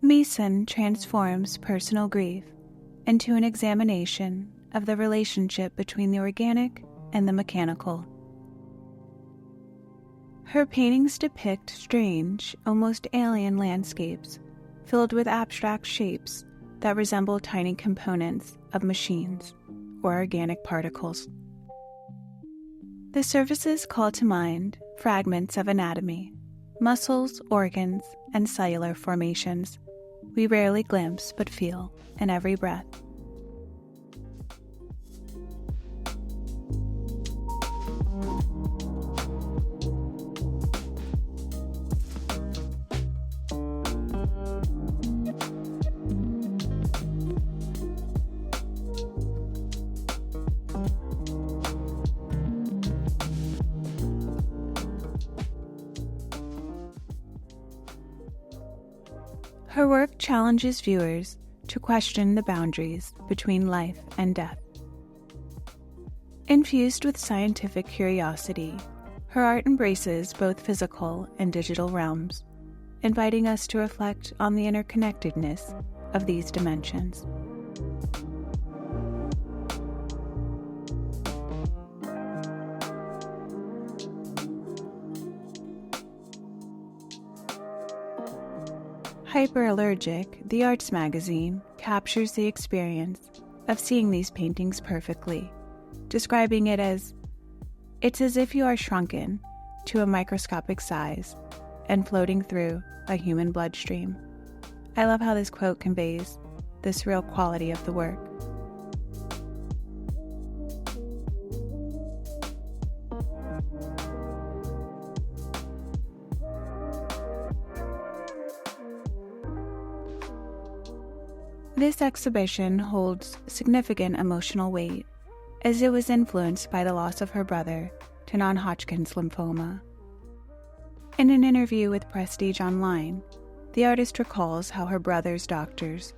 Meeson transforms personal grief into an examination of the relationship between the organic and the mechanical. Her paintings depict strange, almost alien landscapes filled with abstract shapes that resemble tiny components of machines or organic particles. The surfaces call to mind fragments of anatomy, muscles, organs, and cellular formations we rarely glimpse but feel in every breath. Her work challenges viewers to question the boundaries between life and death. Infused with scientific curiosity, her art embraces both physical and digital realms, inviting us to reflect on the interconnectedness of these dimensions. Hyperallergic, the arts magazine, captures the experience of seeing these paintings perfectly, describing it as, "It's as if you are shrunken to a microscopic size and floating through a human bloodstream." I love how this quote conveys the surreal quality of the work. This exhibition holds significant emotional weight, as it was influenced by the loss of her brother to non-Hodgkin's lymphoma. In an interview with Prestige Online, the artist recalls how her brother's doctors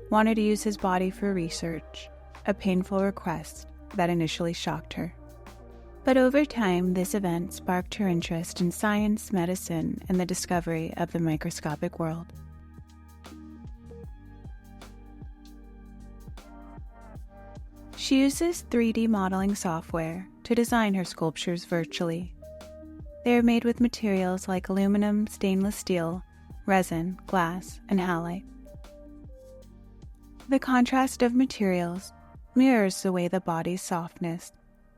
wanted to use his body for research, a painful request that initially shocked her. But over time, this event sparked her interest in science, medicine, and the discovery of the microscopic world. She uses 3D modeling software to design her sculptures virtually. They are made with materials like aluminum, stainless steel, resin, glass, and halite. The contrast of materials mirrors the way the body's softness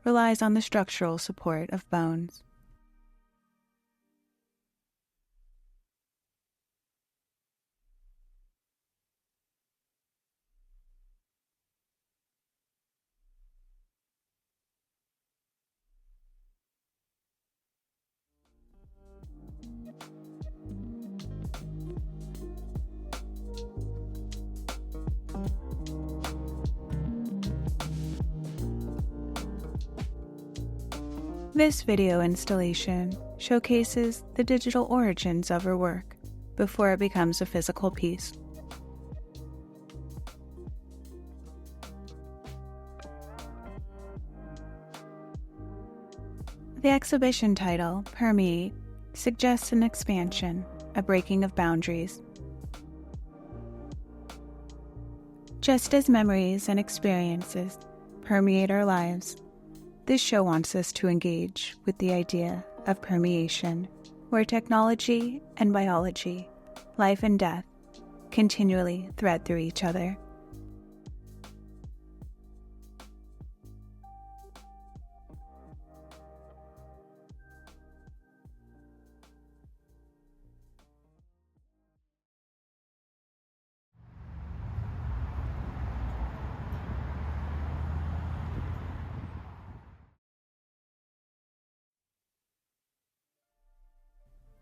relies on the structural support of bones. This video installation showcases the digital origins of her work before it becomes a physical piece. The exhibition title, Permeate, suggests an expansion, a breaking of boundaries. Just as memories and experiences permeate our lives, this show wants us to engage with the idea of permeation, where technology and biology, life and death, continually thread through each other.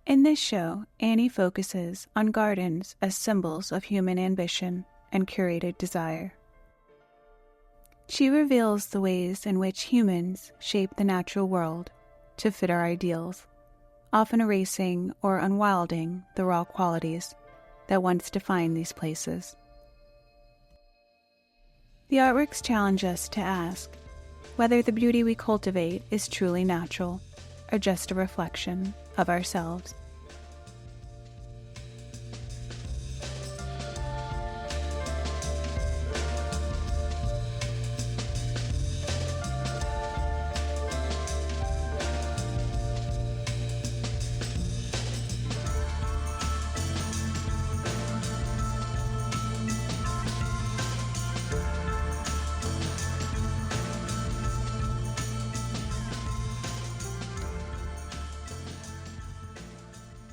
In this show, Annie focuses on gardens as symbols of human ambition and curated desire. She reveals the ways in which humans shape the natural world to fit our ideals, often erasing or unwilding the raw qualities that once defined these places. The artworks challenge us to ask whether the beauty we cultivate is truly natural or just a reflection of ourselves.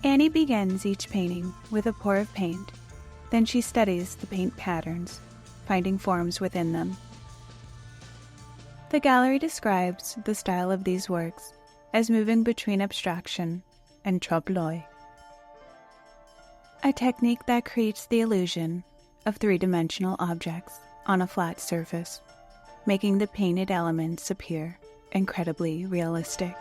Annie begins each painting with a pour of paint. Then she studies the paint patterns, finding forms within them. The gallery describes the style of these works as moving between abstraction and trompe-l'oeil, a technique that creates the illusion of three-dimensional objects on a flat surface, making the painted elements appear incredibly realistic.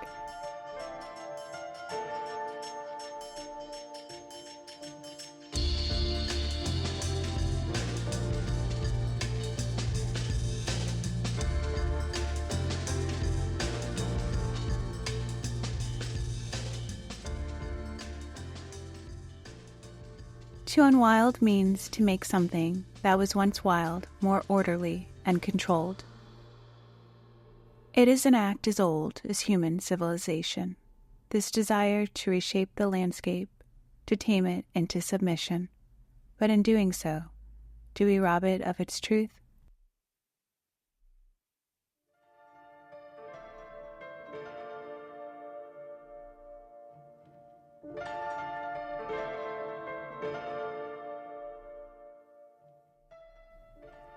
To unwild means to make something that was once wild more orderly and controlled. It is an act as old as human civilization, this desire to reshape the landscape, to tame it into submission. But in doing so, do we rob it of its truth?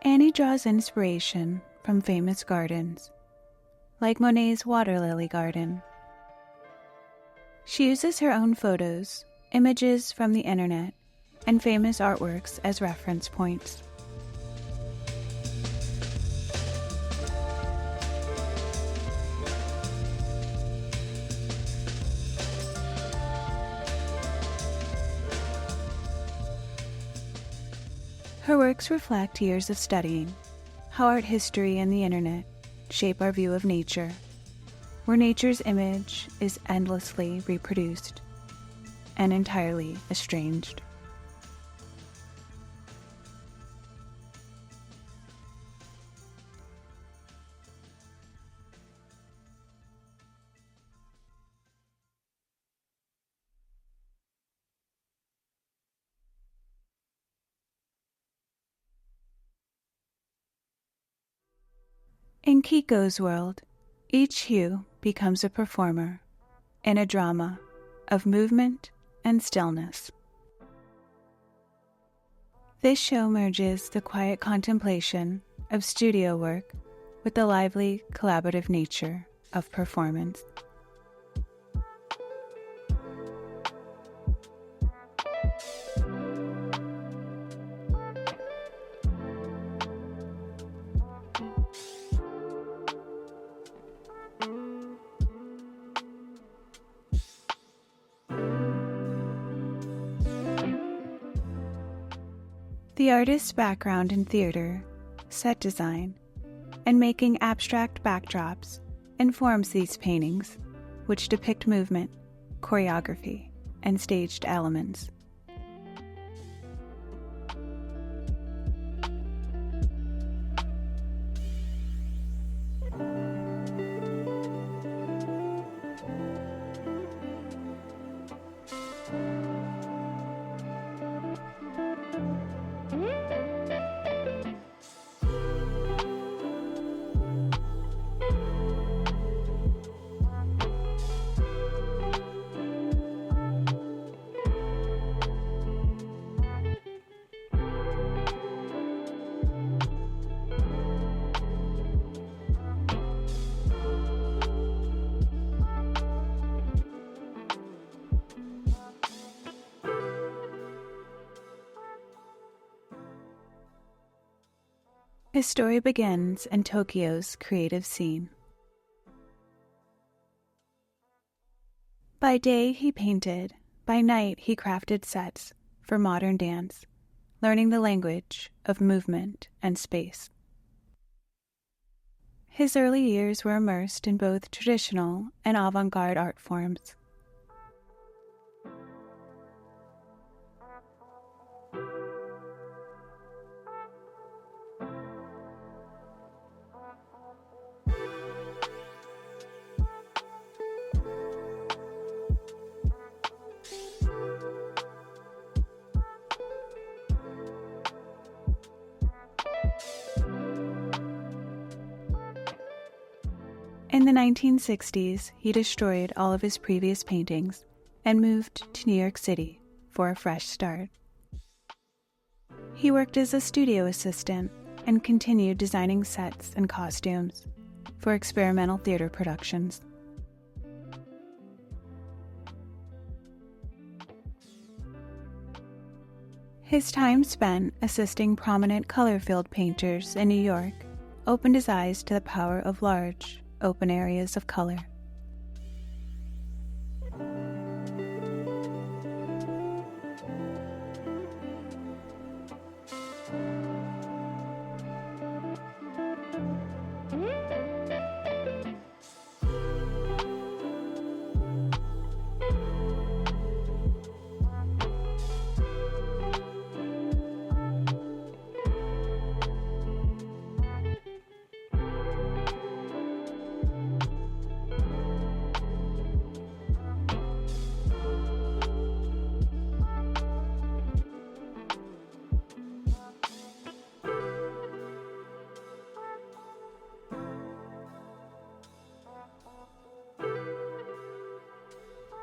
Annie draws inspiration from famous gardens, like Monet's water lily garden. She uses her own photos, images from the internet, and famous artworks as reference points. Her works reflect years of studying how art history and the internet shape our view of nature, where nature's image is endlessly reproduced and entirely estranged. In Kikuo's world, each hue becomes a performer in a drama of movement and stillness. This show merges the quiet contemplation of studio work with the lively, collaborative nature of performance. The artist's background in theater, set design, and making abstract backdrops informs these paintings, which depict movement, choreography, and staged elements. His story begins in Tokyo's creative scene. By day he painted, by night he crafted sets for modern dance, learning the language of movement and space. His early years were immersed in both traditional and avant-garde art forms. In the 1960s, he destroyed all of his previous paintings and moved to New York City for a fresh start. He worked as a studio assistant and continued designing sets and costumes for experimental theater productions. His time spent assisting prominent color-filled painters in New York opened his eyes to the power of large, open areas of color.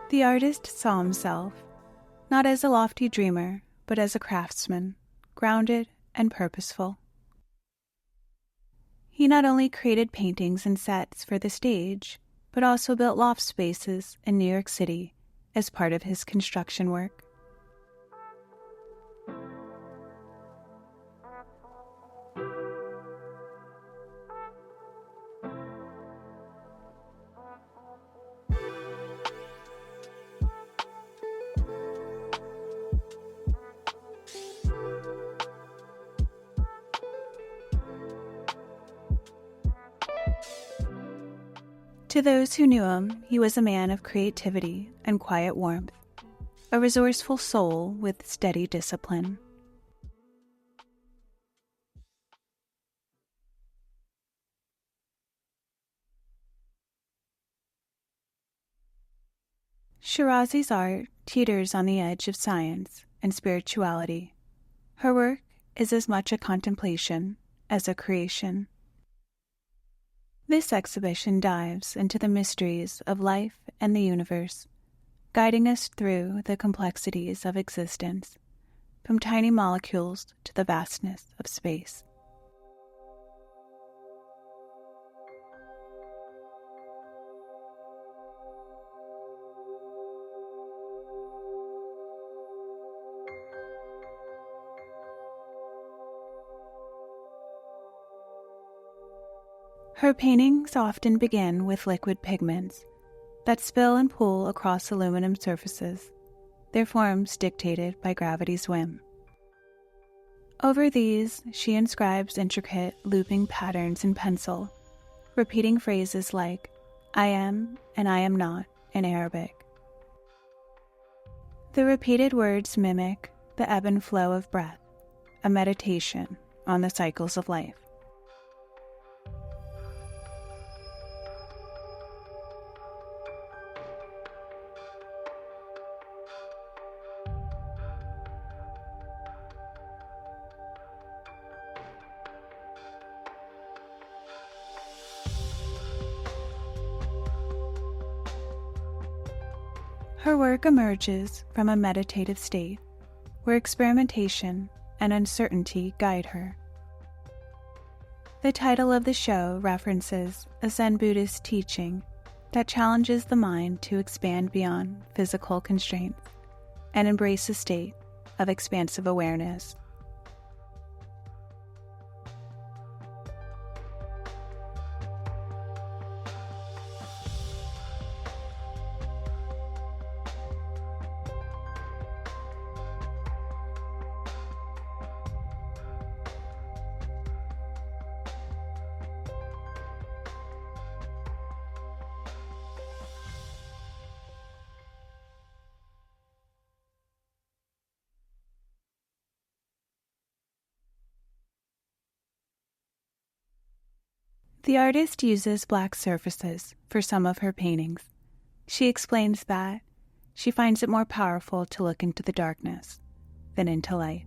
The artist saw himself, not as a lofty dreamer, but as a craftsman, grounded and purposeful. He not only created paintings and sets for the stage, but also built loft spaces in New York City as part of his construction work. To those who knew him, he was a man of creativity and quiet warmth, a resourceful soul with steady discipline. Shirazeh's art teeters on the edge of science and spirituality. Her work is as much a contemplation as a creation. This exhibition dives into the mysteries of life and the universe, guiding us through the complexities of existence, from tiny molecules to the vastness of space. Her paintings often begin with liquid pigments that spill and pool across aluminum surfaces, their forms dictated by gravity's whim. Over these, she inscribes intricate, looping patterns in pencil, repeating phrases like, "I am and I am not," in Arabic. The repeated words mimic the ebb and flow of breath, a meditation on the cycles of life. Her work emerges from a meditative state, where experimentation and uncertainty guide her. The title of the show references a Zen Buddhist teaching that challenges the mind to expand beyond physical constraints and embrace a state of expansive awareness. The artist uses black surfaces for some of her paintings. She explains that she finds it more powerful to look into the darkness than into light.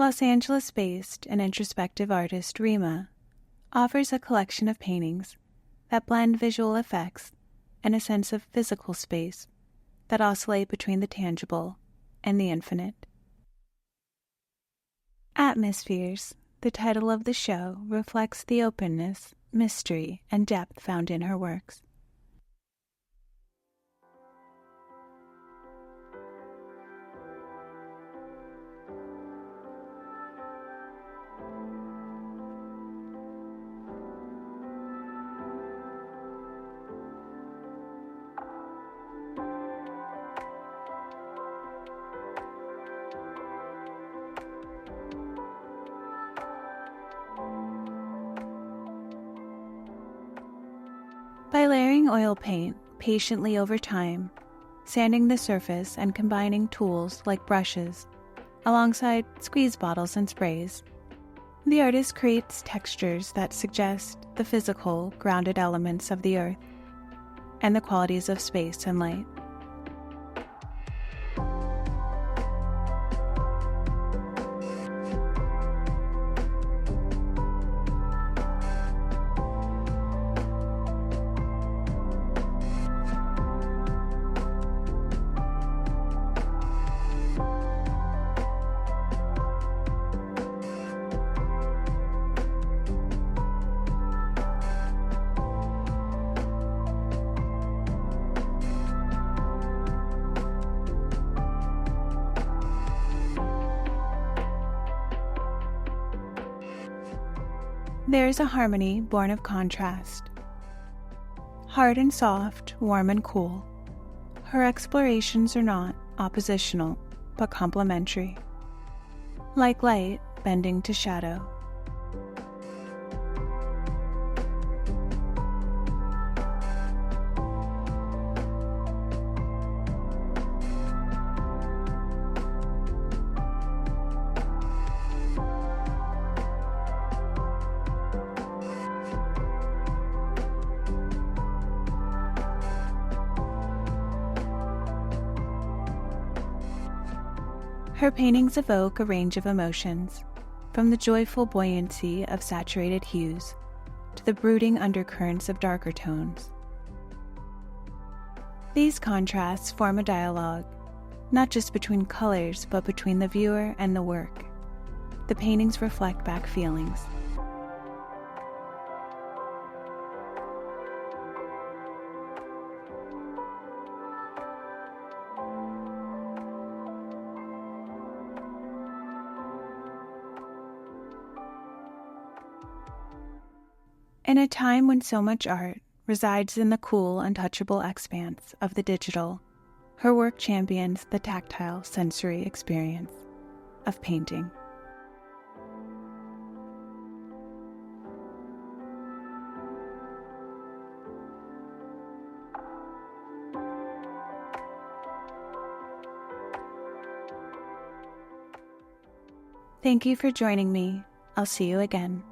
Los Angeles-based and introspective artist Rema offers a collection of paintings that blend visual effects and a sense of physical space that oscillate between the tangible and the infinite. Atmospheres, the title of the show, reflects the openness, mystery, and depth found in her works. By layering oil paint patiently over time, sanding the surface and combining tools like brushes alongside squeeze bottles and sprays, the artist creates textures that suggest the physical, grounded elements of the earth and the qualities of space and light. There is a harmony born of contrast. Hard and soft, warm and cool, her explorations are not oppositional, but complementary. Like light bending to shadow. Her paintings evoke a range of emotions, from the joyful buoyancy of saturated hues to the brooding undercurrents of darker tones. These contrasts form a dialogue, not just between colors, but between the viewer and the work. The paintings reflect back feelings. In a time when so much art resides in the cool, untouchable expanse of the digital, her work champions the tactile sensory experience of painting. Thank you for joining me. I'll see you again.